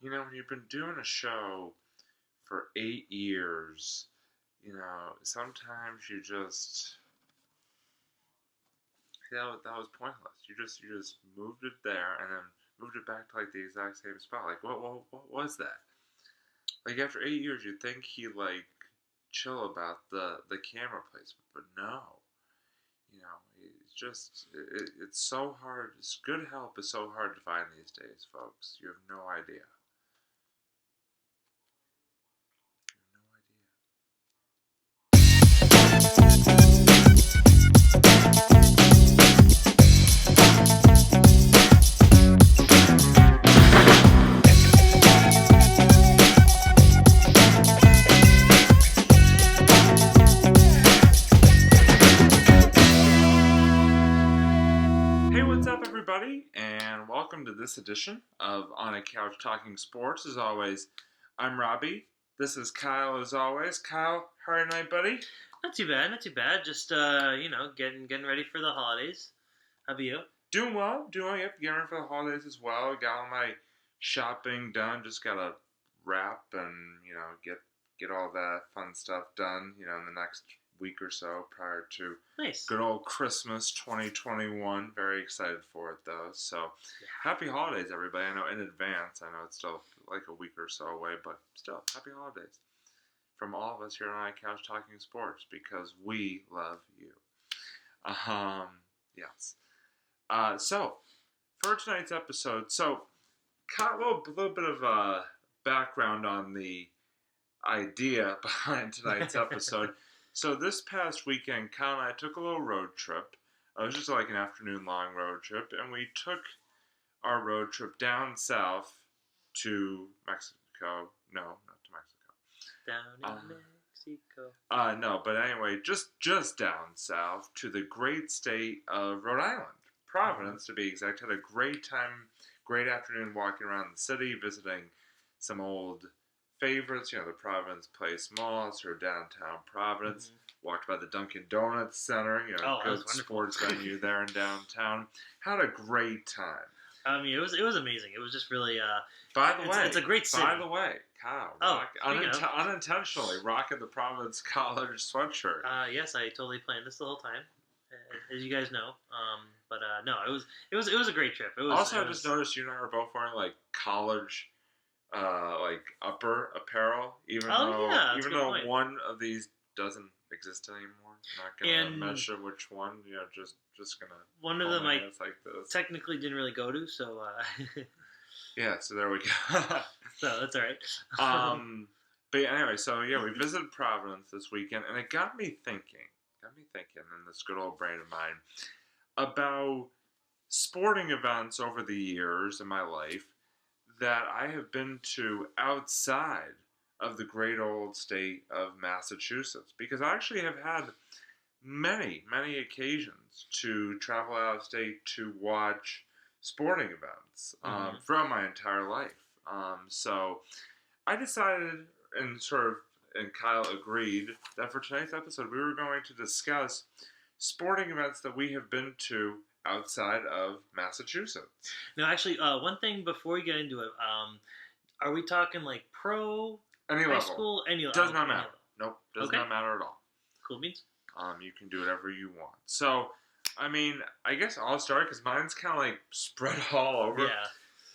when you've been doing a show for 8 years, sometimes you just that was pointless. You just moved it there and then moved it back to like the exact same spot. Like what was that? Like after 8 years, you'd think he'd like chill about the camera placement, but no. It's so hard. Good help is so hard to find these days, folks. You have no idea. You have no idea. Hey, what's up, everybody, and welcome to this edition of On a Couch Talking Sports. As always, I'm Robbie. This is Kyle, as always. Kyle, how are you tonight, buddy? Not too bad, not too bad. Just getting ready for the holidays. How about you? Doing well, yep, getting ready for the holidays as well. Got all my shopping done. Just gotta wrap and get all that fun stuff done. In the next week or so prior to Nice. good old Christmas 2021. Very excited for it though. So happy holidays, everybody. I know in advance. I know it's still like a week or so away, but still happy holidays from all of us here on iCouch Talking Sports because we love you. Yes. So for tonight's episode, got a little bit of background on the idea behind tonight's episode. So this past weekend, Kyle and I took a little road trip. It was just like an afternoon-long road trip, and we took our road trip down south to Mexico. No, not to Mexico. Down in Mexico. No, but anyway, just down south to the great state of Rhode Island. Providence, to be exact. Had a great time, great afternoon walking around the city, visiting some old favorites, the Providence Place Mall, sort of downtown Providence. Walked by the Dunkin' Donuts Center, good sports venue there in downtown. Had a great time. It was amazing. It was just really. By the way, it's a great city. By the way, Kyle, unintentionally rocking the Providence College sweatshirt. Yes, I totally planned this the whole time, as you guys know. But no, it was a great trip. I just noticed you and I were both wearing like college. Like upper apparel, even though one of these doesn't exist anymore. I'm not gonna mention which one. Just gonna. One of them I technically didn't really go to, so. Yeah, so there we go. So that's all right. But anyway, we visited Providence this weekend, and it got me thinking in this good old brain of mine about sporting events over the years in my life that I have been to outside of the great old state of Massachusetts. Because I actually have had many, many occasions to travel out of state to watch sporting events throughout my entire life. So I decided, and Kyle agreed, that for tonight's episode we were going to discuss sporting events that we have been to outside of Massachusetts. No, actually, one thing before we get into it, are we talking like pro, high level. School, any level? Does not matter. Nope, does not matter at all. Cool beans. You can do whatever you want. So, I guess I'll start because mine's kind of like spread all over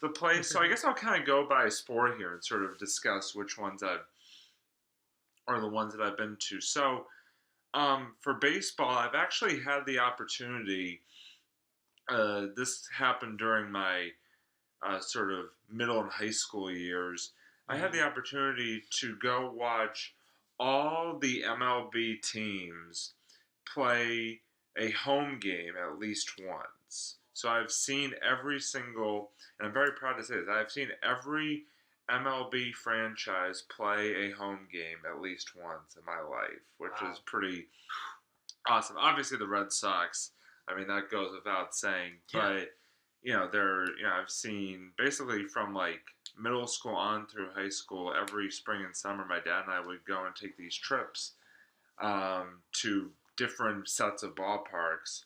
the place. So I guess I'll kind of go by sport here and sort of discuss which ones are the ones that I've been to. So, for baseball, I've actually had the opportunity. This happened during my sort of middle and high school years. I had the opportunity to go watch all the MLB teams play a home game at least once. So I've seen every single, and I'm very proud to say this, I've seen every MLB franchise play a home game at least once in my life, which is pretty awesome. Obviously the Red Sox, that goes without saying, but, I've seen basically from like middle school on through high school, every spring and summer, my dad and I would go and take these trips to different sets of ballparks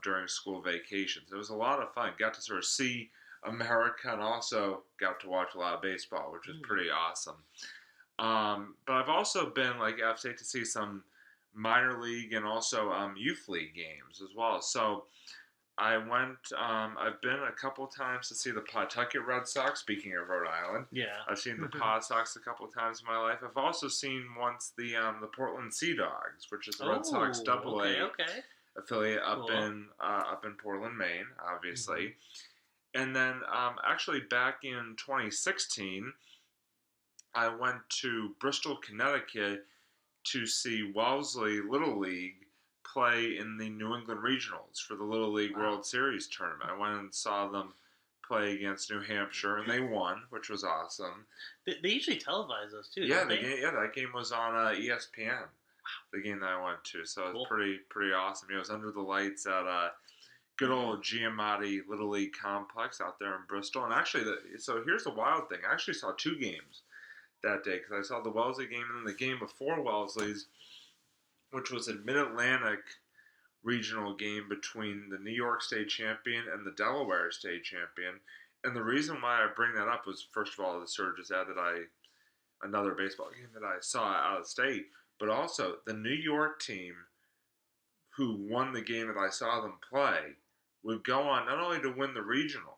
during school vacations. It was a lot of fun. Got to sort of see America, and also got to watch a lot of baseball, which was pretty awesome. But I've also been like upstate to see some minor league and also youth league games as well. So I went. I've been a couple times to see the Pawtucket Red Sox. Speaking of Rhode Island, Yeah. I've seen the Paw Sox a couple times in my life. I've also seen once the Portland Sea Dogs, which is the Red Sox Double A affiliate up in Portland, Maine, obviously. And then actually back in 2016, I went to Bristol, Connecticut to see Wellesley Little League play in the New England Regionals for the Little League World Series tournament. I went and saw them play against New Hampshire, and they won, which was awesome. They usually televise those too. Yeah, don't they? that game was on ESPN. The game that I went to, so it was pretty awesome. It was under the lights at good old Giamatti Little League Complex out there in Bristol. And actually, so here's the wild thing. I actually saw two games that day because I saw the Wellesley game and then the game before Wellesley's, which was a Mid-Atlantic regional game between the New York State champion and the Delaware State champion. And the reason why I bring that up was, first of all, the sort of just add that another baseball game that I saw out of state, but also the New York team who won the game that I saw them play would go on not only to win the regional,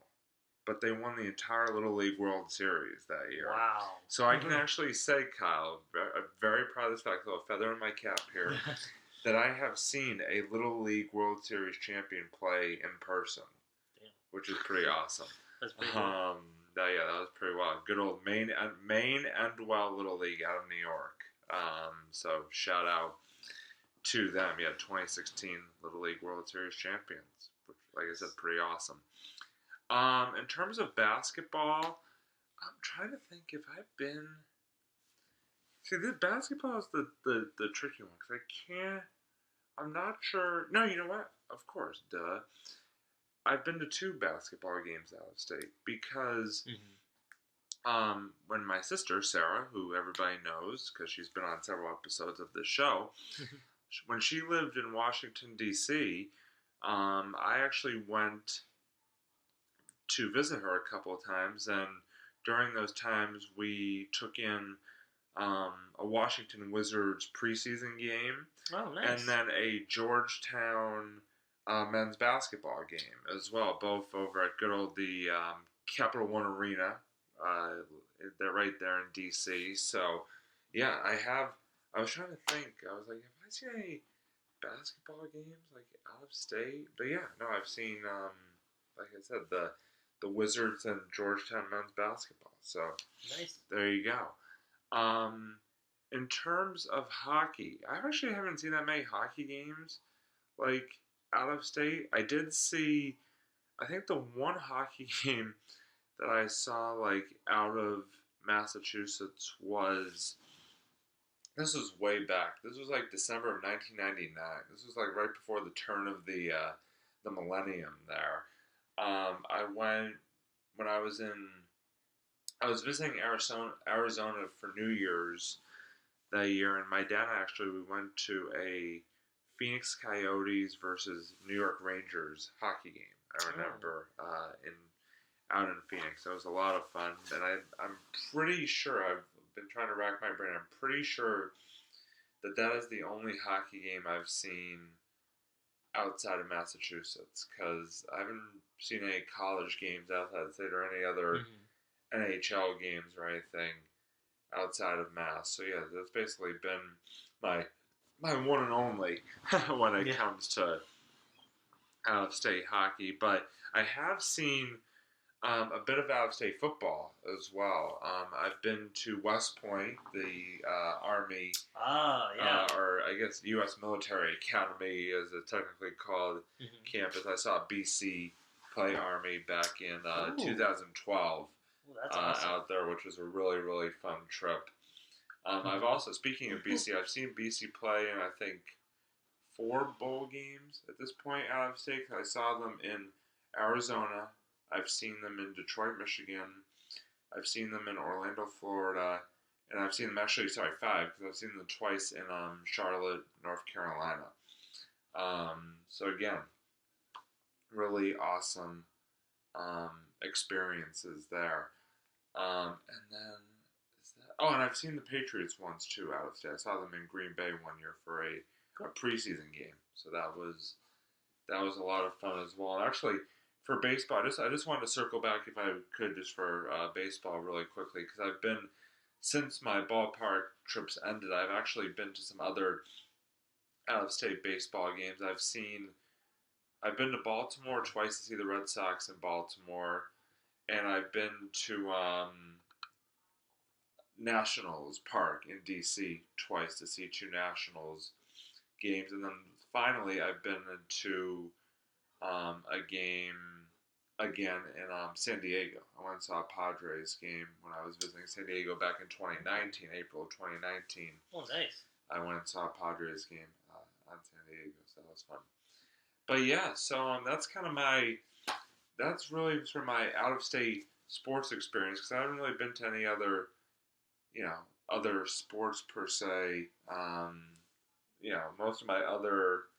but they won the entire Little League World Series that year. Wow. So I can actually say, Kyle, I'm very proud of this fact, a little feather in my cap here, that I have seen a Little League World Series champion play in person, which is pretty awesome. That's pretty cool. That was pretty wild. Good old Maine and Well Little League out of New York. So shout out to them. 2016 Little League World Series champions, which, like I said, pretty awesome. In terms of basketball, I'm trying to think if I've been. See, this basketball is the tricky one because I can't. I'm not sure. No, you know what? Of course, duh. I've been to two basketball games out of state because when my sister Sarah, who everybody knows because she's been on several episodes of this show, when she lived in Washington D.C., I actually went to visit her a couple of times, and during those times we took in a Washington Wizards preseason game, and then a Georgetown men's basketball game as well, both over at good old the Capital One Arena. They're right there in D.C. So, yeah, I was trying to think. I was like, have I seen any basketball games like out of state? But yeah, no, I've seen like I said, the Wizards and Georgetown men's basketball. So nice. There you go. In terms of hockey, I actually haven't seen that many hockey games like out of state. I did see, I think the one hockey game that I saw like out of Massachusetts was, this was way back. This was like December of 1999. This was like right before the turn of the millennium there. I went when I was visiting Arizona for New Year's that year, and my dad and I we went to a Phoenix Coyotes versus New York Rangers hockey game. I remember out in Phoenix. It was a lot of fun, and I'm pretty sure, I've been trying to rack my brain, I'm pretty sure that is the only hockey game I've seen outside of Massachusetts, because I haven't seen any college games outside the state or any other NHL games or anything outside of Mass. So yeah, that's basically been my one and only when it comes to out-of-state hockey. But I have seen a bit of out-of-state football as well. I've been to West Point, the Army, or I guess U.S. Military Academy, as it's technically called, campus. I saw BC play Army back in 2012 that's awesome. out there, which was a really, really fun trip. I've also, speaking of BC, I've seen BC play in, I think, 4 bowl games at this point out of state. I saw them in Arizona. I've seen them in Detroit, Michigan. I've seen them in Orlando, Florida. And I've seen them 5, because I've seen them twice in Charlotte, North Carolina. So again, really awesome experiences there. And then and I've seen the Patriots once too out of state. I saw them in Green Bay one year for a preseason game, so that was a lot of fun as well. And actually, for baseball, I just wanted to circle back if I could just for baseball really quickly because I've been since my ballpark trips ended. I've actually been to some other out of state baseball games. I've been to Baltimore twice to see the Red Sox in Baltimore, and I've been to Nationals Park in D.C. twice to see two Nationals games, and then finally I've been to a game again in San Diego. I went and saw a Padres game when I was visiting San Diego back in 2019, April of 2019. Oh, nice. I went and saw a Padres game on San Diego, so that was fun. But yeah, so that's really sort of my out-of-state sports experience because I haven't really been to any other sports per se. Most of my other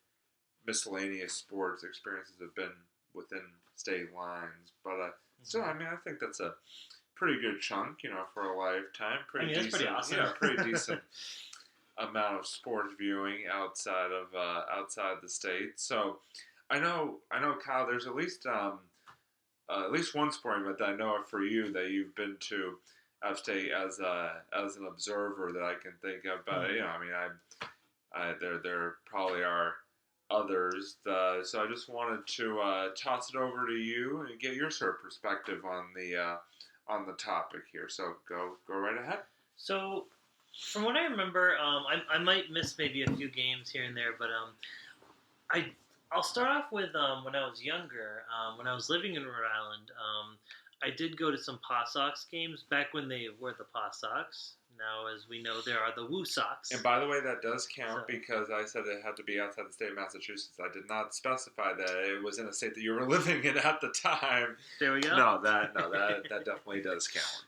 miscellaneous sports experiences have been within state lines. But still, I think that's a pretty good chunk, for a lifetime. Pretty decent, pretty awesome. Yeah, pretty decent amount of sports viewing outside the state. So I know, Kyle. There's at least one sporting event that I know of for you that you've been to out of state as an observer that I can think of. But there probably are others. So I just wanted to toss it over to you and get your sort of perspective on the topic here. So go right ahead. So, from what I remember, I might miss maybe a few games here and there, but I'll start off with when I was younger. When I was living in Rhode Island, I did go to some Paw Sox games back when they were the Paw Sox. Now, as we know, there are the Woo Sox. And by the way, that does count because I said it had to be outside the state of Massachusetts. I did not specify that it was in a state that you were living in at the time. There we go. No, that definitely does count.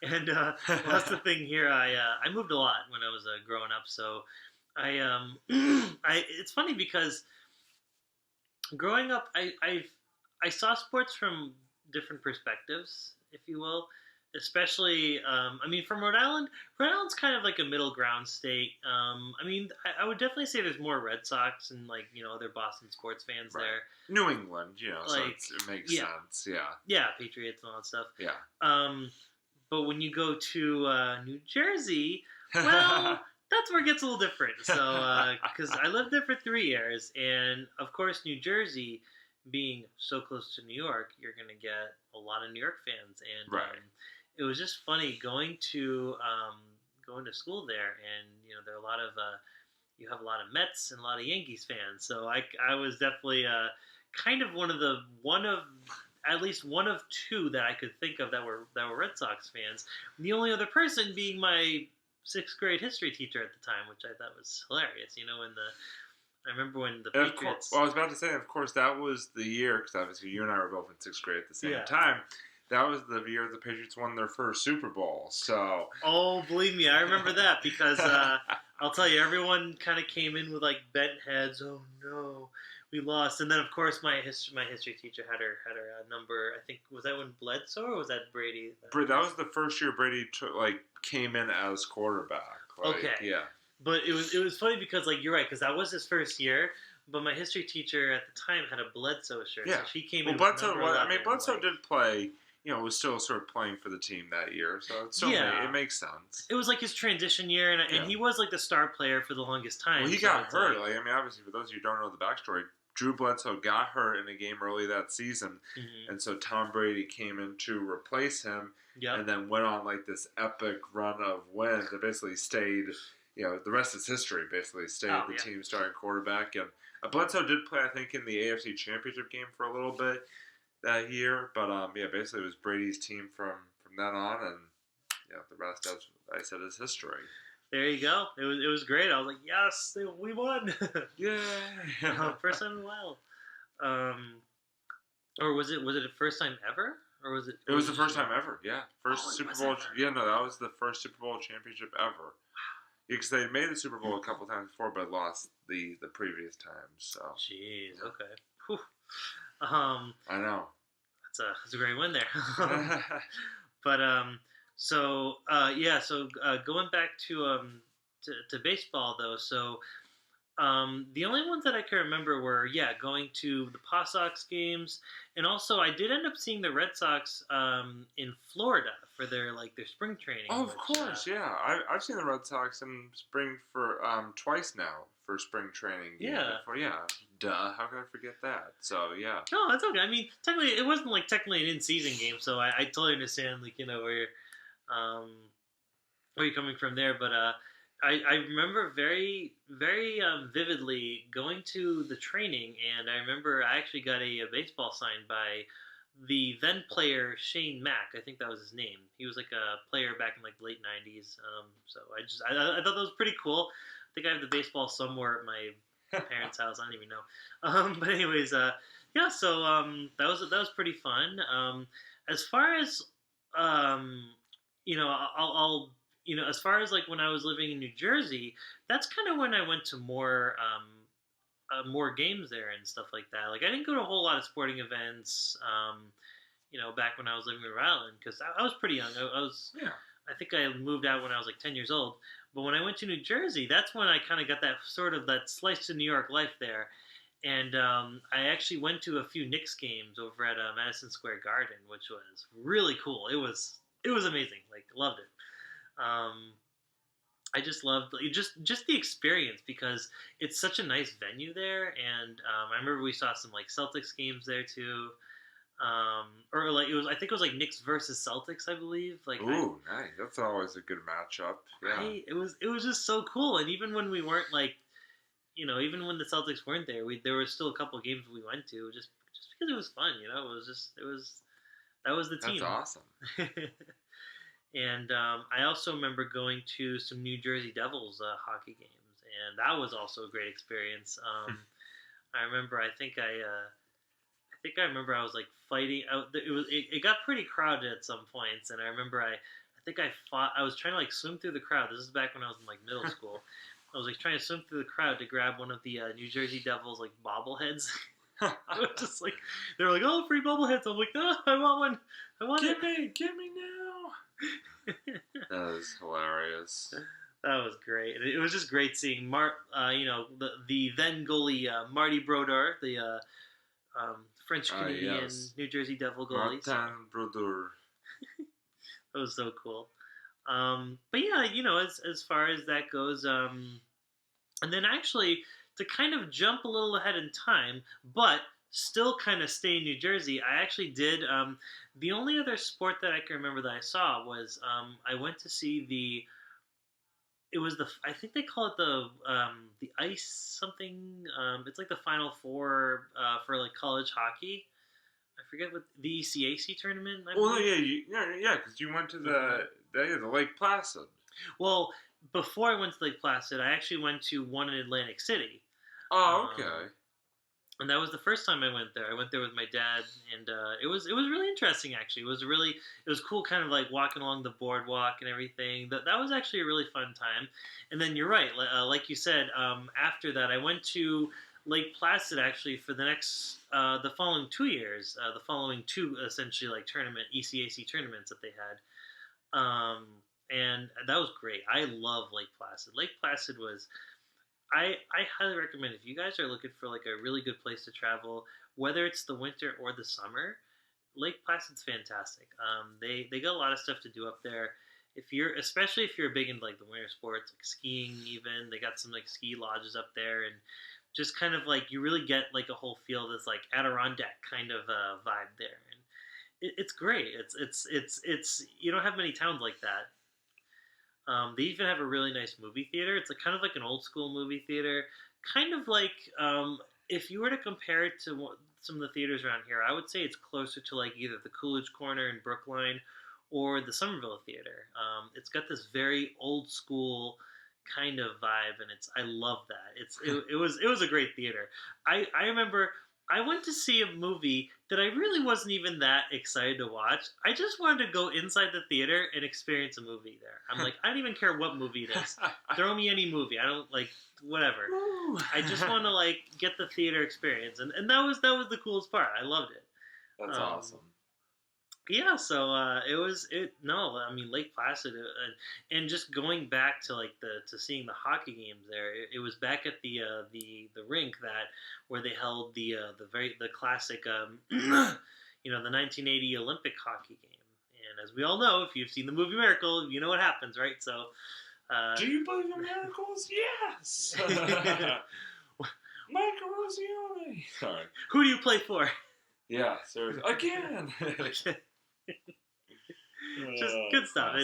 And that's the thing here. I moved a lot when I was growing up, so it's funny because growing up, I saw sports from different perspectives, if you will. Especially, from Rhode Island. Rhode Island's kind of like a middle ground state. I would definitely say there's more Red Sox and other Boston sports fans there. New England, so it makes sense. Yeah. Yeah, Patriots and all that stuff. Yeah. But when you go to New Jersey, well, that's where it gets a little different. So, because I lived there for 3 years, and of course, New Jersey, being so close to New York, you're going to get a lot of New York fans, and it was just funny going to school there, and there are a lot of you have a lot of Mets and a lot of Yankees fans. So I was definitely kind of at least one of two that I could think of that were Red Sox fans. The only other person being my 6th grade history teacher at the time, which I thought was hilarious. I remember when the Patriots... I was about to say, of course, that was the year, because obviously you and I were both in 6th grade at the same time. That was the year the Patriots won their first Super Bowl, so... Oh, believe me, I remember that, because I'll tell you, everyone kind of came in with, bent heads. Oh, no, we lost. And then, of course, my history teacher had her number, I think, was that when Bledsoe, or was that Brady? That was the first year Brady came in as quarterback. Okay. Yeah. But it was funny because, you're right, because that was his first year. But my history teacher at the time had a Bledsoe shirt. Yeah. So she came in Bledsoe, with number 11, Bledsoe did play, was still sort of playing for the team that year. So it makes sense. It was his transition year, and he was the star player for the longest time. Well, he got hurt. Obviously, for those of you who don't know the backstory, Drew Bledsoe got hurt in a game early that season. Mm-hmm. And so Tom Brady came in to replace him. Yep. And then went on this epic run of wins that basically stayed... the rest is history, basically. Stayed the team starting quarterback. And Bledsoe did play, I think, in the AFC Championship game for a little bit that year. But, basically it was Brady's team from then on. And, the rest, as I said, is history. There you go. It was great. I was like, yes, we won. Yay. First time in a while. Or was it the first time ever? Or was it? It was the first time ever, yeah. First Super Bowl. Yeah, no, that was the first Super Bowl championship ever. Because they made the Super Bowl a couple times before, but lost the previous times. So. Jeez. Okay. Whew. I know. That's a great win there. But so going back to baseball though. So the only ones that I can remember were going to the Paw Sox games, and also I did end up seeing the Red Sox in Florida for their spring training. Oh, of course, yeah. I've seen the Red Sox in spring for twice now for spring training. Yeah. Duh. How could I forget that? So yeah. No, that's okay. I mean, technically, it wasn't technically an in-season game, so I totally understand where you're coming from there. But I remember very very vividly going to the training, and I remember I actually got a baseball signed by the then player Shane Mack. I think that was his name. He was a player back in the late '90s. So I thought that was pretty cool. I think I have the baseball somewhere at my parents' house. I don't even know. But anyways, yeah. So that was pretty fun. As far as I'll as far as when I was living in New Jersey, that's kind of when I went to more games there and stuff like that. I didn't go to a whole lot of sporting events. Back when I was living in Rhode Island, because I was pretty young. I think I moved out when I was 10 years old. But when I went to New Jersey, that's when I kind of got that slice of New York life there. And I actually went to a few Knicks games over at Madison Square Garden, which was really cool. It was amazing. Loved it. I just loved just the experience because it's such a nice venue there. And I remember we saw some Celtics games there too. I think it was Knicks versus Celtics, I believe. Ooh, nice. That's always a good matchup. Yeah. Right? It was just so cool. And even when we weren't even when the Celtics weren't there, there was still a couple of games we went to just because it was fun. That was the team. That's awesome. And I also remember going to some New Jersey Devils hockey games, and that was also a great experience. I remember. I think I remember I was fighting out. It got pretty crowded at some points, and I remember I think I fought. I was trying to swim through the crowd. This is back when I was in middle school. I was trying to swim through the crowd to grab one of the New Jersey Devils bobbleheads. I was just they were oh, free bobbleheads. I'm no, I want one. I want Get me now. That was hilarious. That was great. It was just great seeing the then goalie Marty Brodeur, the French Canadian New Jersey Devil goalie. Martin Brodeur. That was so cool. But yeah, as far as that goes, and then actually to kind of jump a little ahead in time, but still kind of stay in New Jersey, I actually did. The only other sport that I can remember that I saw was I went to see I think they call it the ice something. It's the Final Four for college hockey. I forget what the ECAC tournament. Because you went to the Lake Placid. Well, before I went to Lake Placid, I actually went to one in Atlantic City. Oh, okay. And that was the first time I went there. I went there with my dad, and it was really interesting. Actually, it was cool, kind of walking along the boardwalk and everything. That was actually a really fun time. And then you're right, like you said. After that, I went to Lake Placid actually for the following 2 years. The following two essentially ECAC tournaments that they had, and that was great. I love Lake Placid. Lake Placid was. I highly recommend if you guys are looking for a really good place to travel, whether it's the winter or the summer, Lake Placid's fantastic. They got a lot of stuff to do up there. Especially if you're big into the winter sports, skiing even, they got some ski lodges up there, and just kind of you really get a whole feel of this Adirondack kind of vibe there, and it's great. It's you don't have many towns like that. They even have a really nice movie theater. It's kind of an old school movie theater. Kind of if you were to compare it to some of the theaters around here, I would say it's closer to either the Coolidge Corner in Brookline or the Somerville Theater. It's got this very old school kind of vibe, and I love that. It was a great theater. I remember I went to see a movie that I really wasn't even that excited to watch. I just wanted to go inside the theater and experience a movie there. I'm I don't even care what movie it is. Throw me any movie. I don't whatever. Ooh. I just want to get the theater experience, and that was the coolest part. I loved it. That's awesome. Yeah, so no, I mean Lake Placid, and just going back to like to seeing the hockey games there. It was back at the rink that where they held the classic the 1980 Olympic hockey game. And as we all know, if you've seen the movie Miracle, you know what happens, right? So, do you believe in miracles? Yes. Macaroni. Sorry. Who do you play for? Yeah, seriously. Again. Just good stuff.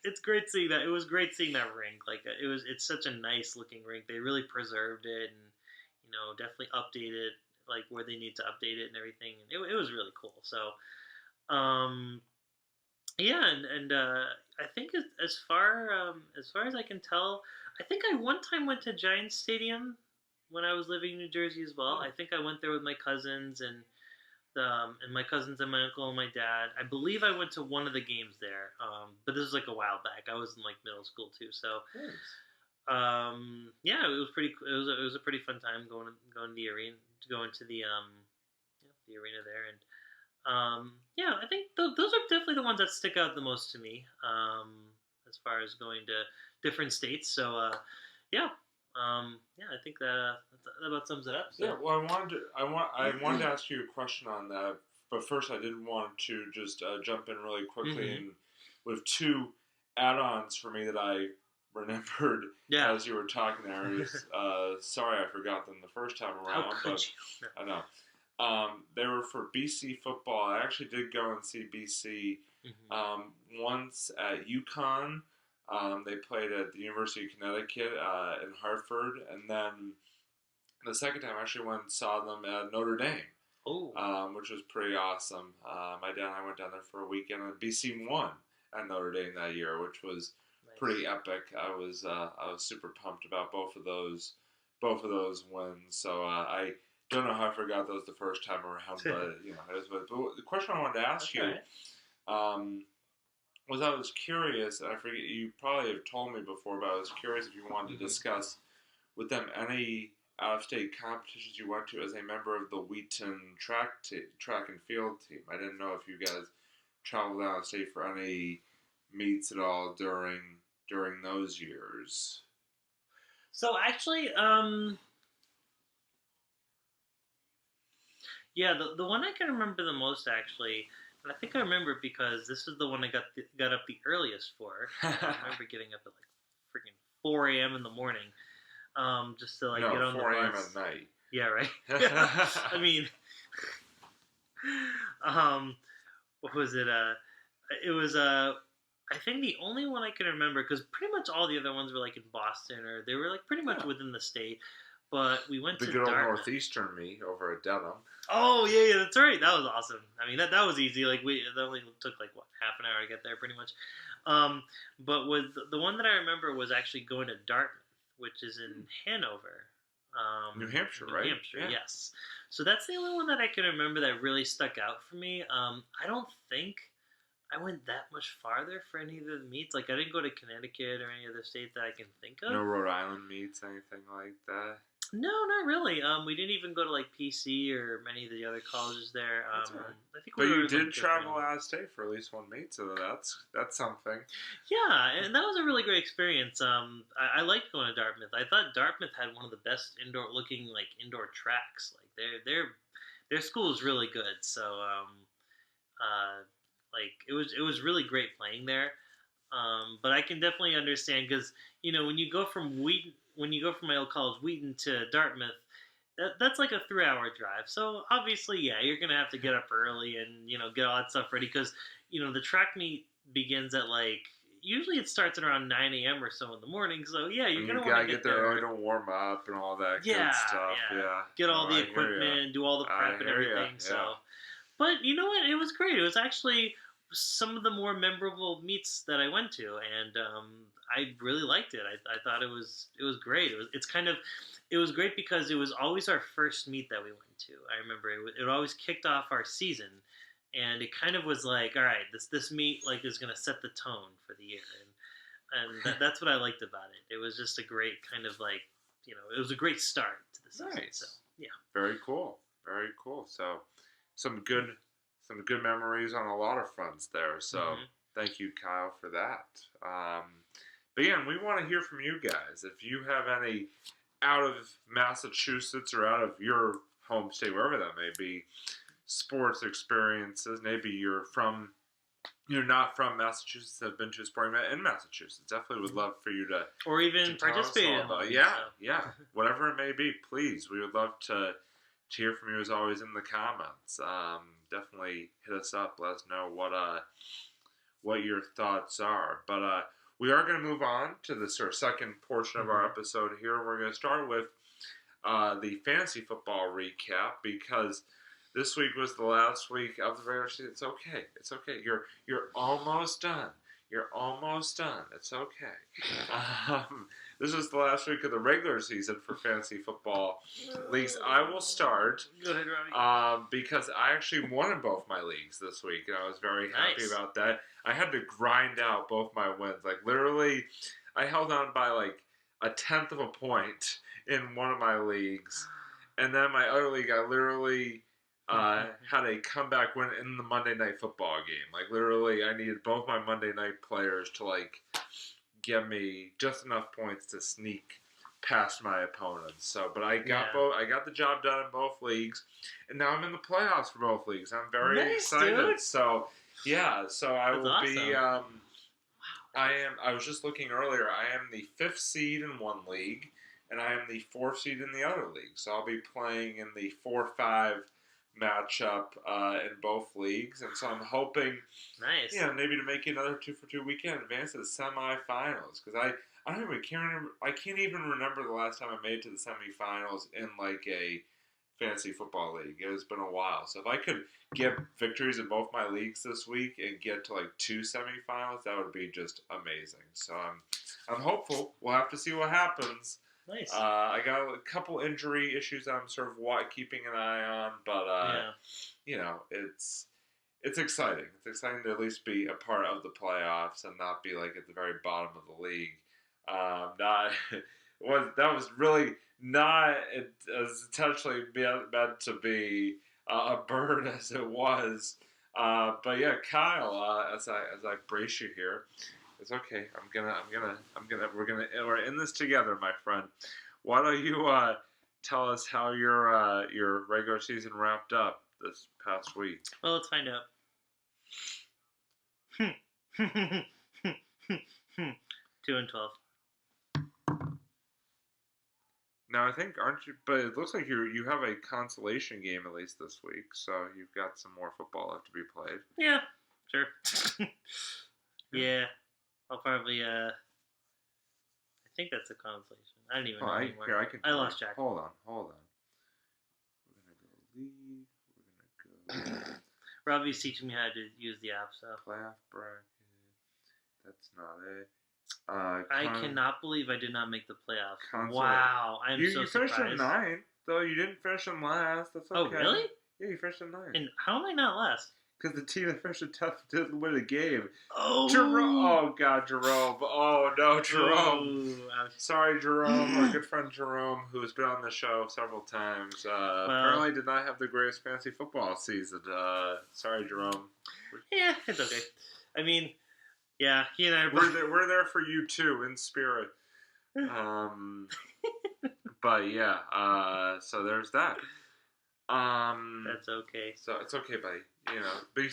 It's great seeing that. It was great seeing that rink. Like it's such a nice looking rink. They really preserved it and definitely updated like where they need to update it and everything. And it was really cool. So yeah, and I think as far as I can tell, I think I one time went to Giants Stadium when I was living in New Jersey as well. Oh. I think I went there with my cousins and my cousins and my uncle and my dad. I believe I went to one of the games there, but this was like a while back. I was in like middle school too, so yeah, it was pretty. It was a pretty fun time going to the arena, going to the arena there, and yeah, I think those are definitely the ones that stick out the most to me as far as going to different states. So yeah. Yeah, I think that about sums it up. So. Yeah, well, I wanted to ask you a question on that, but first I did want to just jump in really quickly and with two add-ons for me that I remembered as you were talking there. Sorry I forgot them the first time around. How could you? I know. They were for BC football. I actually did go and see BC once at UConn. They played at the University of Connecticut in Hartford, and then the second time I actually went and saw them at Notre Dame, which was pretty awesome. My dad and I went down there for a weekend, and BC won at Notre Dame that year, which was pretty epic. I was super pumped about both of those wins. So I don't know how I forgot those the first time around, but it was. But the question I wanted to ask you. Was I was curious, and I forget, you probably have told me before, but I was curious if you wanted to discuss with them any out-of-state competitions you went to as a member of the Wheaton track and field team. I didn't know if you guys traveled out of state for any meets at all during those years. So actually, yeah, the one I can remember the most actually. And I think I remember it because this is the one I got up the earliest for. I remember getting up at like freaking 4 a.m. in the morning, just to like get on the bus. 4 a.m. at night. Yeah, right. I mean, what was it? It was I think the only one I can remember because pretty much all the other ones were like in Boston or they were like pretty much within the state. But we went to the good old Dartmouth. Northeastern meet over at Dedham. Oh yeah, that's right. That was awesome. I mean, that was easy. Like that only took like half an hour to get there, pretty much. But with the one that I remember was actually going to Dartmouth, which is in Hanover, New Hampshire, right? New Hampshire, yes. So that's the only one that I can remember that really stuck out for me. I don't think I went that much farther for any of the meets. Like I didn't go to Connecticut or any other state that I can think of. No Rhode Island meets, anything like that. No, not really. We didn't even go to like PC or many of the other colleges there. Right. I think but you did travel out of state for at least one meet, so that's something. Yeah, and that was a really great experience. I liked going to Dartmouth. I thought Dartmouth had one of the best indoor tracks. Like their school is really good. So like it was really great playing there. But I can definitely understand because when you go from my old college Wheaton to Dartmouth, that's like a 3-hour drive. So obviously, yeah, you're gonna have to get up early and get all that stuff ready because the track meet begins at usually it starts at around 9 a.m. or so in the morning. So yeah, you're gonna want to get there early to warm up and all that good stuff. Yeah, get all the equipment, do all the prep and everything. So, but you know what? It was great. It was actually some of the more memorable meets that I went to, and I really liked it. I thought it was great. It was great because it was always our first meet that we went to. I remember it always kicked off our season, and it kind of was like, all right, this meet is going to set the tone for the year, and that's what I liked about it. It was just a great kind of it was a great start to the season. Nice. So yeah, very cool, very cool. So some good some good memories on a lot of fronts there. So thank you, Kyle, for that. But yeah, and we want to hear from you guys. If you have any out of Massachusetts or out of your home state, wherever that may be, sports experiences. Maybe you're not from Massachusetts, have been to a sporting event in Massachusetts. Definitely would love for you to, or even participate in about. one, Yeah, whatever it may be. Please, we would love to hear from you as always in the comments. Definitely hit us up. Let us know what your thoughts are. But we are going to move on to the sort of second portion of our episode here. We're going to start with the fantasy football recap, because this week was the last week of the regular season. It's okay. It's okay. You're almost done. You're almost done. It's okay. This was the last week of the regular season for fantasy football leagues. I will start. Go ahead, Robbie. Because I actually won in both my leagues this week, and I was very happy about that. I had to grind out both my wins. Like, literally, I held on by like a tenth of a point in one of my leagues. And then my other league, I literally had a comeback win in the Monday Night Football game. Like, literally, I needed both my Monday night players to, like, give me just enough points to sneak past my opponents. So, but I got I got the job done in both leagues, and now I'm in the playoffs for both leagues. I'm very excited. Dude. So, yeah, so I will be. I was just looking earlier. I am the 5th seed in one league, and I am the 4th seed in the other league. So I'll be playing in the 4-5 matchup in both leagues, and so I'm hoping, maybe to make another 2-for-2 weekend, advance to the semifinals. Because I can't even remember the last time I made it to the semifinals in like a fantasy football league. It has been a while. So if I could get victories in both my leagues this week and get to like 2 semifinals, that would be just amazing. So I'm hopeful. We'll have to see what happens. Nice. I got a couple injury issues that I'm sort of keeping an eye on, but it's exciting. It's exciting to at least be a part of the playoffs and not be like at the very bottom of the league. That was really not as intentionally meant to be a burden as it was. But yeah, Kyle, as I brace you here. It's okay. We're in this together, my friend. Why don't you tell us how your regular season wrapped up this past week? Well, let's find out. 2-12. Now I think but it looks like you have a consolation game at least this week, so you've got some more football left to be played. Yeah, sure. Yeah. I'll probably, I think that's a consolation. I don't even know anymore. I lost track. Hold on. We're going to go league. Robbie's teaching me how to use the app, so. Playoff bracket. That's not it. I cannot believe I did not make the playoffs. Wow. I'm so surprised. You finished in 9th, though you didn't finish in last. That's okay. Oh, really? Yeah, you finished in 9th. And how am I not last? Because the team that finished in 10th didn't win the game. Oh. Jerome. Oh, God, Jerome. Oh, no, Jerome. Oh, sorry, Jerome. Our good friend Jerome, who's been on the show several times, apparently did not have the greatest fantasy football season. Sorry, Jerome. Yeah, it's okay. I mean, yeah, he and I we're there for you, too, in spirit. But, yeah, so there's that. That's okay. So it's okay, buddy. But you'll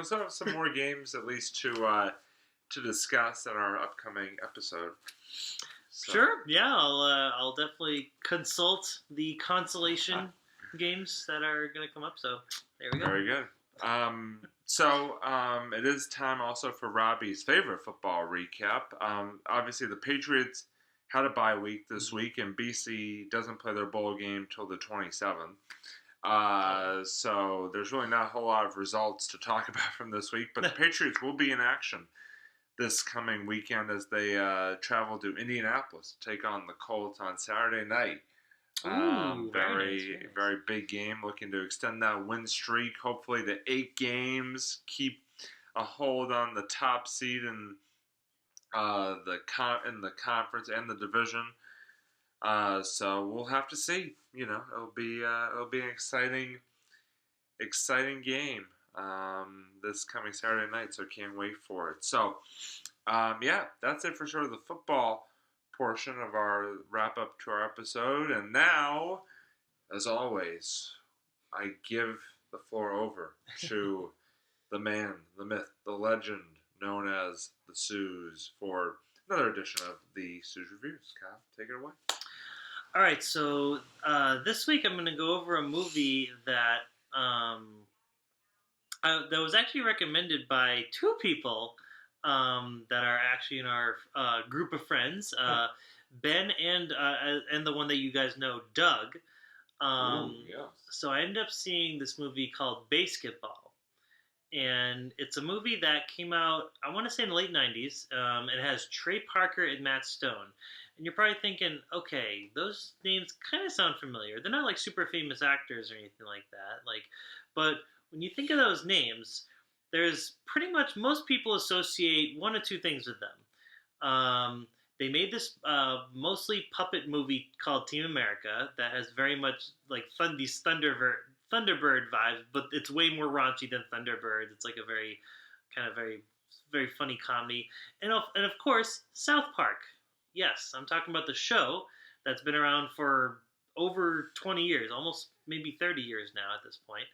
still have some more games at least to discuss in our upcoming episode. So. Sure. Yeah, I'll definitely consult the consolation games that are going to come up. So there we go. Very good. It is time also for Robbie's favorite football recap. Obviously, the Patriots had a bye week this week, and BC doesn't play their bowl game till the 27th. So there's really not a whole lot of results to talk about from this week, but the Patriots will be in action this coming weekend as they travel to Indianapolis to take on the Colts on Saturday night. Ooh, very big game, looking to extend that win streak. Hopefully the 8 games keep a hold on the top seed in the conference and the division. So we'll have to see. It'll be an exciting game. this coming Saturday night, so can't wait for it. So, yeah, that's it for sort of the football portion of our wrap up to our episode. And now, as always, I give the floor over to the man, the myth, the legend known as the Suze for another edition of the Suze Reviews. Kyle, take it away. All right, so this week I'm going to go over a movie that that was actually recommended by two people that are actually in our group of friends, Ben and the one that you guys know, Doug. Yes. So I ended up seeing this movie called Basketball, and it's a movie that came out, I want to say, in the late 90s. It has Trey Parker and Matt Stone. And you're probably thinking, okay, those names kind of sound familiar. They're not like super famous actors or anything like that. But when you think of those names, there's pretty much, most people associate one or two things with them. They made this mostly puppet movie called Team America that has very much like these Thunderbird vibes, but it's way more raunchy than Thunderbird. It's like a very very funny comedy, and of course South Park. Yes, I'm talking about the show that's been around for over 20 years, almost maybe 30 years now at this point.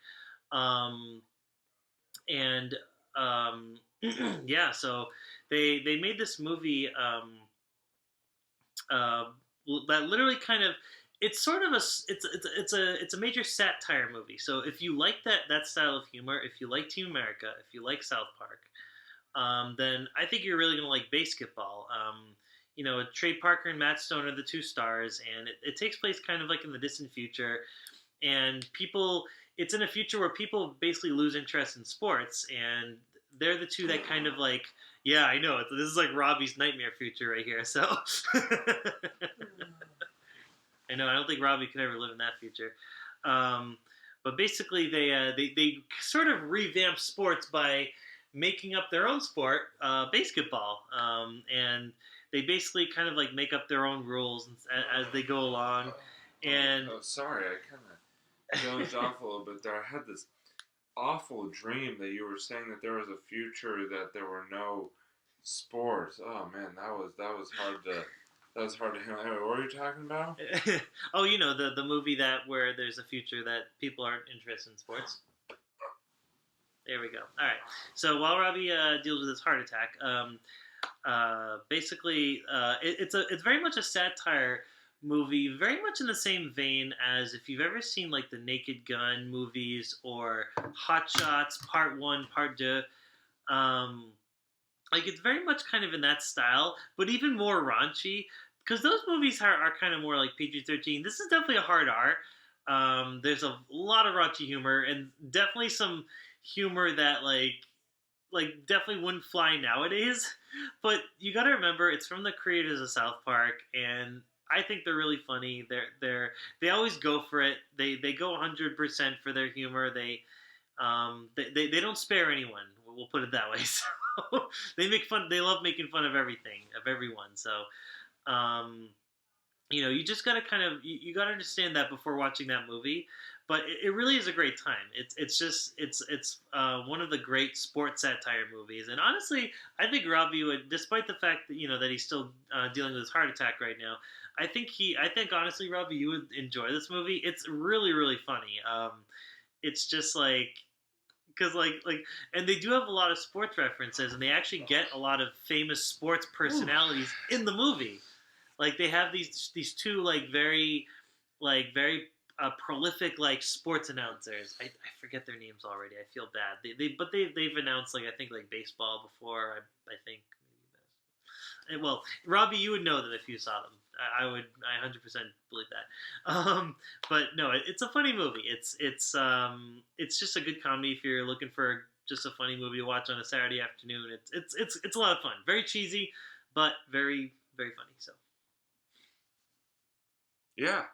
Yeah, so they made this movie that literally kind of, it's sort of it's a major satire movie. So if you like that style of humor, if you like Team America, if you like South Park, then I think you're really gonna like Basketball. Trey Parker and Matt Stone are the two stars, and it takes place kind of like in the distant future, and it's in a future where people basically lose interest in sports, and they're the two that kind of like, yeah, I know, this is like Robbie's nightmare future right here, so I know, I don't think Robbie could ever live in that future. But basically they sort of revamp sports by making up their own sport, basketball, and they basically kind of like make up their own rules as they go along. And sorry, I kind of dozed off a little bit there. I had this awful dream that you were saying that there was a future that there were no sports. Oh man, that was hard to handle. Anyway, what were you talking about? Oh, the movie where there's a future that people aren't interested in sports. There we go. All right. So while Robbie deals with his heart attack, basically, it's very much a satire movie, very much in the same vein as if you've ever seen like the Naked Gun movies or Hot Shots Part 1, Part 2. Like, it's very much kind of in that style, but even more raunchy, because those movies are kind of more like PG-13. This is definitely a hard R. There's a lot of raunchy humor, and definitely some humor that like definitely wouldn't fly nowadays. But you got to remember, it's from the creators of South Park, and I think they're really funny. They always go for it. They go 100% for their humor. They don't spare anyone. We'll put it that way. So they make fun. They love making fun of everything, of everyone. So you just gotta you gotta understand that before watching that movie. But it really is a great time. It's one of the great sports satire movies. And honestly, I think Robbie would, despite the fact that that he's still dealing with his heart attack right now, I think honestly, Robbie, you would enjoy this movie. It's really, really funny. It's just because and they do have a lot of sports references, and they actually get a lot of famous sports personalities in the movie. Like, they have these two very prolific sports announcers. I forget their names already. I feel bad. They've announced I think baseball before. I think maybe. Well, Robbie, you would know them if you saw them. I 100% believe that. But no, it's a funny movie. It's just a good comedy if you're looking for just a funny movie to watch on a Saturday afternoon. It's a lot of fun. Very cheesy, but very, very funny. So. Yeah.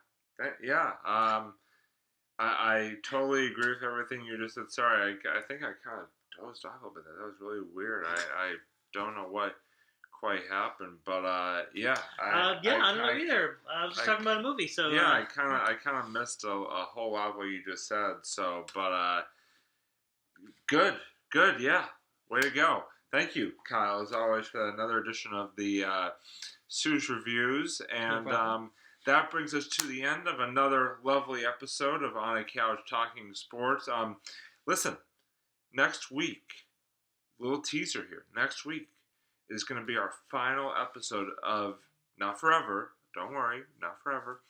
I totally agree with everything you just said. Sorry, I think I kind of dozed off a little bit. That was really weird. I don't know what quite happened, but I don't know either. I was just talking about a movie, so yeah, I kind of missed a whole lot of what you just said. So, but Good, yeah. Way to go. Thank you, Kyle, as always, for another edition of the Sue's Reviews. And that brings us to the end of another lovely episode of On a Couch Talking Sports. Listen, next week, little teaser here, next week is going to be our final episode of Not Forever, don't worry, not forever,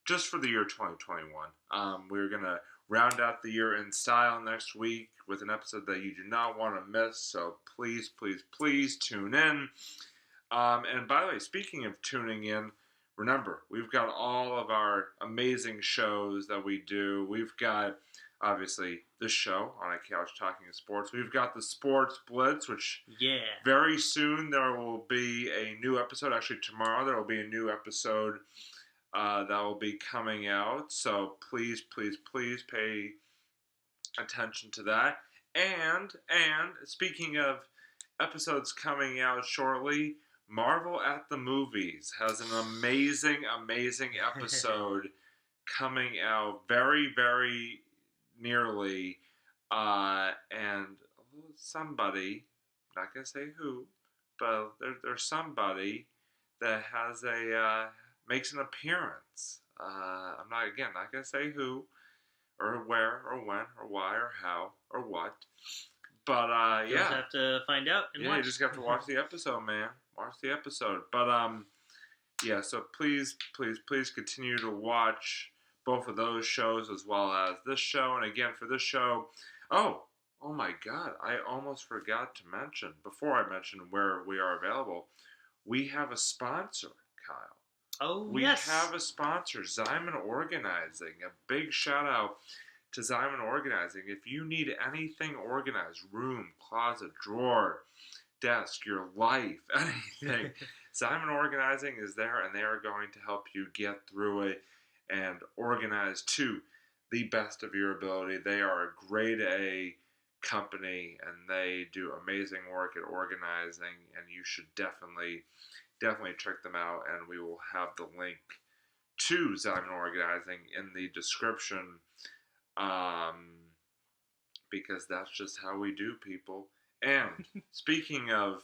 just for the year 2021. We're going to round out the year in style next week with an episode that you do not want to miss, so please, please, please tune in. And by the way, speaking of tuning in, remember, we've got all of our amazing shows that we do. We've got, obviously, this show, On a Couch Talking Sports. We've got the Sports Blitz, which very soon there will be a new episode. Actually, tomorrow there will be a new episode that will be coming out. So please, please, please pay attention to that. And speaking of episodes coming out shortly, Marvel at the Movies has an amazing, amazing episode coming out very, very nearly. And somebody, not going to say who, but there's somebody that has makes an appearance. I'm not going to say who, or where, or when, or why, or how, or what. But, you just have to find out and watch. You just have to watch the episode, man. Watch the episode. But, so please, please, please continue to watch both of those shows as well as this show. And again, for this show, oh my God, I almost forgot to mention, before I mention where we are available, we have a sponsor, Kyle. Oh, we have a sponsor, Zyman Organizing. A big shout out to Zyman Organizing. If you need anything organized, room, closet, drawer, desk, your life, anything, Zyman Organizing is there, and they are going to help you get through it and organize to the best of your ability. They are a grade A company, and they do amazing work at organizing, and you should definitely check them out, and we will have the link to Zyman Organizing in the description, because that's just how we do, people. And speaking of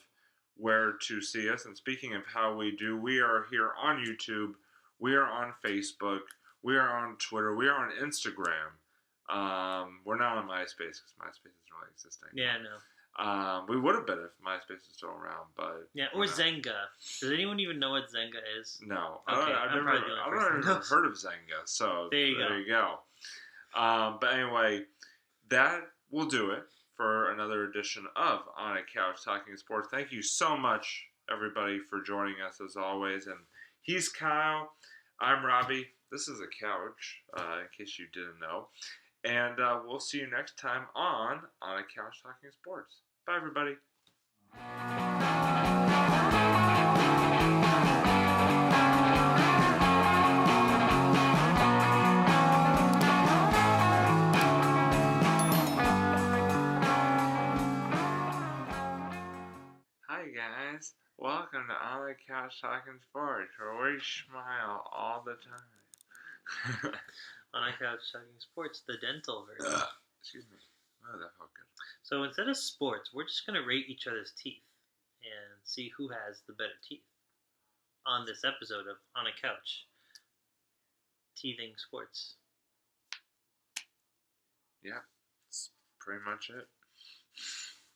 where to see us, and speaking of how we do, we are here on YouTube, we are on Facebook, we are on Twitter, we are on Instagram. We're not on MySpace because MySpace isn't really existing. Yeah, no. We would have been if MySpace was still around, but or Zynga. Does anyone even know what Zynga is? No, okay, I've never heard of Zynga. So there you go. But anyway, that will do it for another edition of On a Couch Talking Sports. Thank you so much, everybody, for joining us as always. And he's Kyle. I'm Robbie. This is a couch, in case you didn't know. And we'll see you next time on a Couch Talking Sports. Bye, everybody. Hi, guys. Welcome to On a Couch Talking Sports, where we smile all the time. On a Couch Talking Sports, the dental version. Excuse me. Oh, that felt good. So instead of sports, we're just going to rate each other's teeth and see who has the better teeth on this episode of On a Couch Teething Sports. Yeah, that's pretty much it.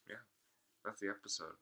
Yeah, that's the episode.